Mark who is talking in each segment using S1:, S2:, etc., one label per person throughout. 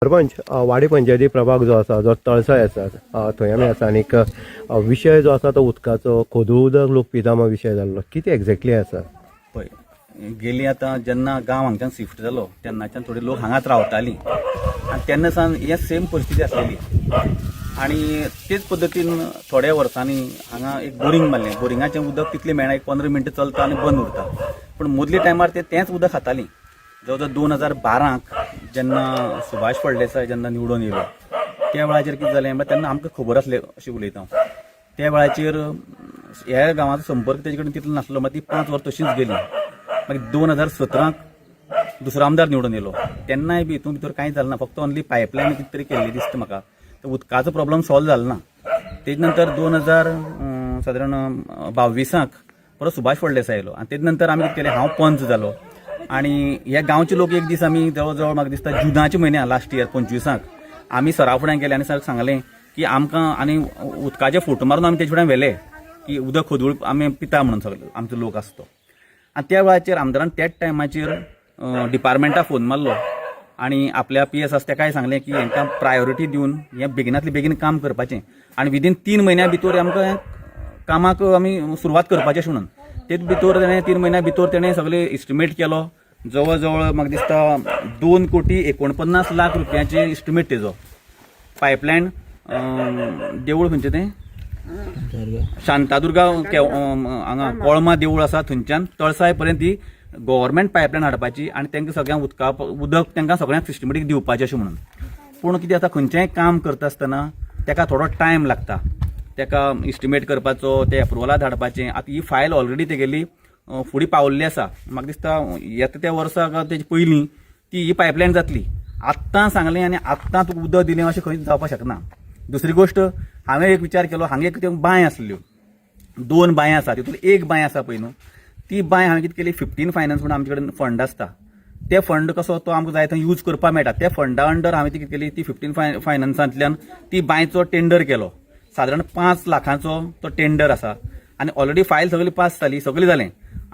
S1: सरपंच वाडी पंचायती प्रभाग जो आसा जो तळसाय आसा थंय आमी आसा आनीक विशय जो आसा तो उदकाचो खोदू उदक लोक पिता विशय जाल्लो कितें एक्झॅक्टली आसा
S2: पळय गेली आतां जेन्ना गांव हांगच्यान शिफ्ट जालो तेन्नाच्यान थोडे लोक हांगाच रावतालीं आनी तेन्ना सावन हे सेम परिस्थिती आसलेली आनी तेच पद्दतीन थोड्या वर्सांनी हांगा एक बोरींग मारलें बोरिंगाचें उदक तितलें मेळना एक 15 मिनटां चलता आनी बंद उरता पूण मदल्या टायमार तेंच उदक खातालीं जवळ जवळ 2012 जेन्ना सुभाष फळदेसाय जेन्ना निवडून येयलो त्या वेळाचेर कितें जालें म्हळ्यार तेन्ना आमकां खबर आसलें अशें उलयता त्या वेळाचेर ह्या गांवाचो संपर्क तेजे कडेन तितलो नासलो मागीर ती 5 वर्सां तशीच गेली मागीर 2017 दुसरो आमदार निवडून येयलो तेन्नाय बी हितून भितर कांय जालें ना फक्त ओन्ली पायपलायन कितें तरी केल्ली दिसता म्हाका उदकाचो प्रॉब्लम सॉल्व जालो ना तेजे नंतर 2000 सादारण 22 परत सुभाष फळदेसाय येयलो आनी तेजे नंतर आमी कितें केलें हांव पंच जालो आनी हे गांवचे लोक एक दीस आमी जवळ जवळ म्हाका दिसता जुनाच्या म्हयन्या लास्ट इयर 25 आमी सरा फुड्यान गेले आनी सांगलें की आमकां आनी उदकाचे फोटो मारून आमी तेजे फुड्यान व्हेले की उदक खोदूळ आमी पिता म्हणून सगळे आमचो लोक आसता तो आनी त्या वेळाचेर आमदारान त्याच टायमाचेर डिपार्टमेंटाक फोन मारलो आनी आपल्या PS आसा तेकाय सांगलें की हांकां प्रायोरिटी दिवन हें बेगिनांतले बेगीन काम करपाचें आनी विदीन 3 म्हयन्या भितर आमकां कामाक आमी सुरवात करपाचें अशें म्हणून तेच भितर तेणें 3 म्हयन्या भितर तेणें सगळे इस्टिमेट केलो जवळ जवळ म्हाका दिसता 2,49,00,000 रुपयाचें इस्टिमेट तेजो पायपलायन देवूळ खंयचें तें शांतादुर्गा हांगा कोळमा देवूळ आसा थंयच्यान तळसाय पर्यंत ही गव्हर्मेंट पायपलायन हाडपाची आनी तांकां सगळ्यांक उदक तांकां सगळ्यांक सिस्टमॅटीक दिवपाचें अशें म्हणून पूण कितें जाता खंयचेंय काम करता आसतना ताका थोडो टायम लागता ताका इस्टिमेट करपाचो ते एप्रुवलाक धाडपाचें आतां ही फायल ऑलरेडी तेगेली फुडें पावल्ली आसा म्हाका दिसता येता त्या वर्साक तेजे पयलीं ती ही पायपलायन जातली आत्तां सांगलें आनी आत्तां तुका उदक दिलें अशें खंयच जावपाक शकना दुसरी गोश्ट हांवें एक विचार केलो हांगा एक बांय आसल्यो 2 बांय आसा तितून एक बांय आसा पळय न्हू ती बांय हांवें कितें केली 15 फायनान्स म्हणून आमचे कडेन फंड आसता ते फंड कसो तो आमकां जाय थंय यूज करपाक मेळटा त्या फंडा अंडर हांवें ती कितें केली ती 15 फायनान्सांतल्यान ती बांयचो टेंडर केलो सादारण 5 लाखांचो तो टेंडर आसा आनी ऑलरेडी फायल सगळी पास जाली सगळें जालें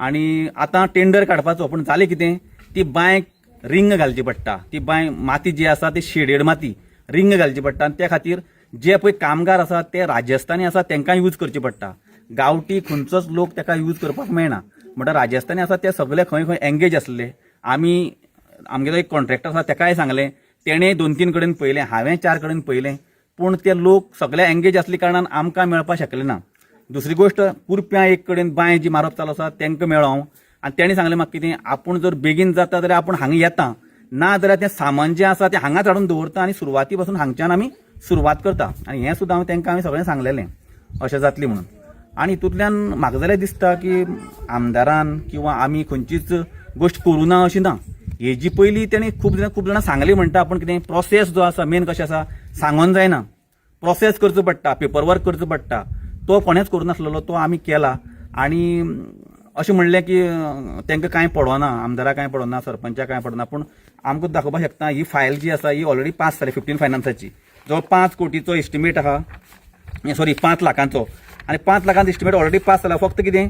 S2: आनी आतां टेंडर काडपाचो पूण जालें कितें ती बांयक रिंग घालची पडटा ती बांय माती जी आसा ती शेडेड माती रिंग घालची पडटा आनी त्या खातीर जे पळय कामगार आसा ते राजस्थानी आसा तांकां यूज करचे पडटा गांवठी खंयचोच लोक ताका यूज करपाक मेळना म्हणटा राजस्थानी आसा ते सगळे खंय खंय एंगेज आसले आमी आमगेलो एक कॉन्ट्रॅक्टर आसा ताकाय सांगलें तेणें 2-3 कडेन पयलें हांवें 4 कडेन पयलें पूण ते लोक सगळे एंगेज आसले कारणान आमकां मेळपाक शकले ना दुसरी गोश्ट कुरप्यां एक कडेन बांय जी मारप चालू आसा तांकां मेळ्ळो आनी तेणें सांगलें म्हाका कितें आपूण जर बेगीन जाता जाल्यार आपूण हांगा येता ना जाल्यार तें सामान जें आसा तें हांगाच हाडून दवरता आनी सुरवाती पासून हांगच्यान आमी सुरवात करता आनी हें सुद्दां तांकां हांवें सगळें सांगलेलें अशें जातलें म्हणून आनी हितूंतल्यान म्हाका जाल्यार दिसता की आमदारान किंवा आमी खंयचीच गोश्ट करूं ना अशी ना हेजी पयलीं तेणें खूब जाणां सांगलें म्हणटा आपूण कितें प्रोसेस जो आसा मेन कशें आसा सांगोन जायना प्रोसेस करचो पडटा पेपर वर्क करचो पडटा तो कोणेच करूं नासलेलो तो आमी केला आनी अशें म्हणलें की तांकां कांय पडोना आमदाराक कांय पडोना सरपंचाक कांय पडोना पूण आमकां दाखोवपाक शकता ही फायल जी आसा ही ऑलरेडी पास जाली 15 फायनान्साची जवळ 5 कोटीचो एस्टिमेट आहा सॉरी 5 लाखांचो आनी 5 लाखांचो एस्टिमेट ऑलरेडी पास जाला फक्त कितें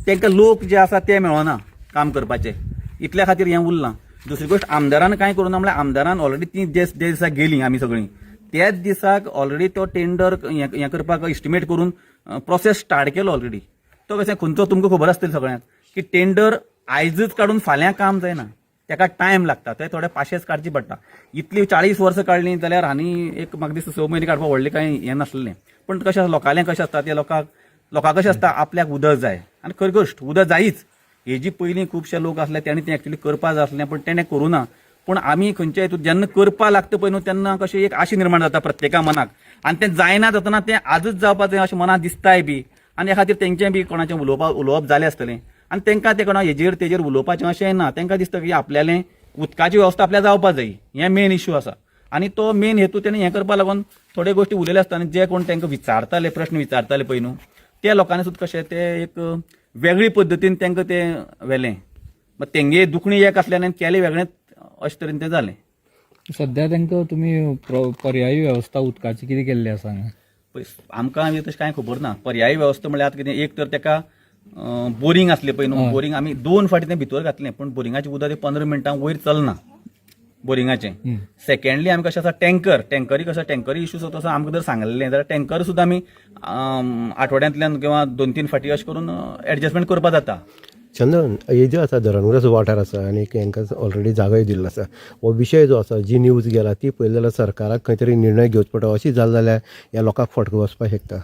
S2: तांकां लोक जे आसा ते मेळना काम करपाचे इतल्या खातीर हें उरलां दुसरी गोश्ट आमदारान कांय करूं ना म्हळ्यार आमदारान ऑलरेडी ती जे दिसा गेलीं आमी सगळीं त्याच दिसाक ऑलरेडी तो टेंडर हें करपाक इस्टिमेट करून प्रोसेस स्टार्ट केलो ऑलरेडी तो कशें खंयचो तुमकां खबर आसतलें सगळ्यांक की टेंडर आयजच काडून फाल्यां काम जायना ताका टायम लागता ते थोडे पाशेस काडची पडटा इतली 40 वर्सां काडलीं जाल्यार आनी एक म्हाका दिसता 6 म्हयने काडपाक व्हडलें कांय हें नासलें पण कशें लोकांलें कशें आसता ते लोकांक कशें आसता आपल्याक उदक जाय आनी खरी गोश्ट उदक जायीच हेजी पयलीं खुबशे लोक आसले तेणें तें एक्चुअली करपा जाय आसलें पण तेणें करूं ना पूण आमी खंयच्या हितून जेन्ना करपा लागता पळय न्हू तेन्ना कशें एक आशा निर्माण जाता प्रत्येका मनाक आनी तें जायना जातना तें आजच जावपाक जाय अशें मनाक दिसताय बी आनी ह्या खातीर तेंचें बी कोणाचें उलोवप जालें आसतलें आनी तांकां तें कोणा तेजेर उलोवपाचें अशें ना तांकां दिसता की आपल्यालें उदकाची वेवस्था आपल्याक जावपाक जाय हें मेन इश्यू आसा आनी तो मेन हेतू तेणें हें करपा लागून थोडे गोश्टी उलयले आसता आनी जे कोण तांकां विचारताले प्रश्न विचारताले पळय न्हू त्या लोकांनी सुद्दां कशें तें एक वेगळे पद्दतीन तांकां तें व्हेलें मात तेंगे दुखणी एक आसल्यान केलें वेगळेंच अशें तरेन तें जालें
S3: सध्या तांकां तुमी पर्यायी वेवस्था उदकाची कितें केल्ली आसा हांगा
S2: आमकां तशें कांय खबर ना पर्यायी वेवस्था म्हळ्यार आतां कितें एक तर ताका बोरींग आसलें पळय न्हू बोरींग आमी 2 फावटी तें भितर घातलें पण बोरिंगाचें उदक 15 मिनटां वयर चलना बोरिंगाचे. सेकंडली आमी कशें आसा टँकरी कशें टँकरी इश्यूज होता तसो आमकां जर सांगलेलें जाल्यार टँकर सुद्दां आमी आठवड्यांतल्यान किंवा 2-3 फाटी अशें करून एडजस्टमेंट करपा जाता.
S1: चंदन, हे जो आसा धरणग्रस्त वाठार आसा आनी हांकां ऑलरेडी जागोय दिल्लो आसा, हो विशय जो आसा जी न्यूज गेला ती पळयली जाल्यार सरकाराक खंय तरी निर्णय घेवचो पडटा अशी जालें जाल्यार ह्या लोकांक फटको वचपाक शकता.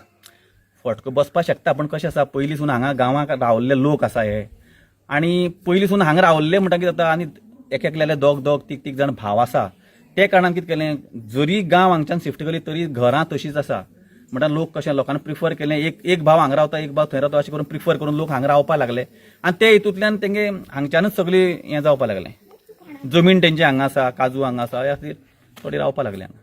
S2: फटको बसपाक शकता, पण कशें आसा पयलींसून हांगा गांवांत रावल्ले लोक आसा हे, आनी पयलींसून हांगा रावल्ले म्हणटा कितें जाता आनी एकल्याले दोग तीग जाण भाव आसा, ते कारणान कितें केलें, जरी गांव हांगच्यान शिफ्ट केली तरी घरां तशींच आसा. म्हणटा लोक कशें लोकांनी प्रिफर केलें, एक भाव हांगा रावता एक भाव थंय रावता अशें करून प्रिफर करून लोक हांगा रावपाक लागले आनी ते हितूंतल्यान तेंगे हांगच्यानच सगळी हें जावपाक लागलें. जमीन तेंची हांगा आसा, काजू हांगा आसा, ह्या खातीर थोडी रावपाक लागले हांगा.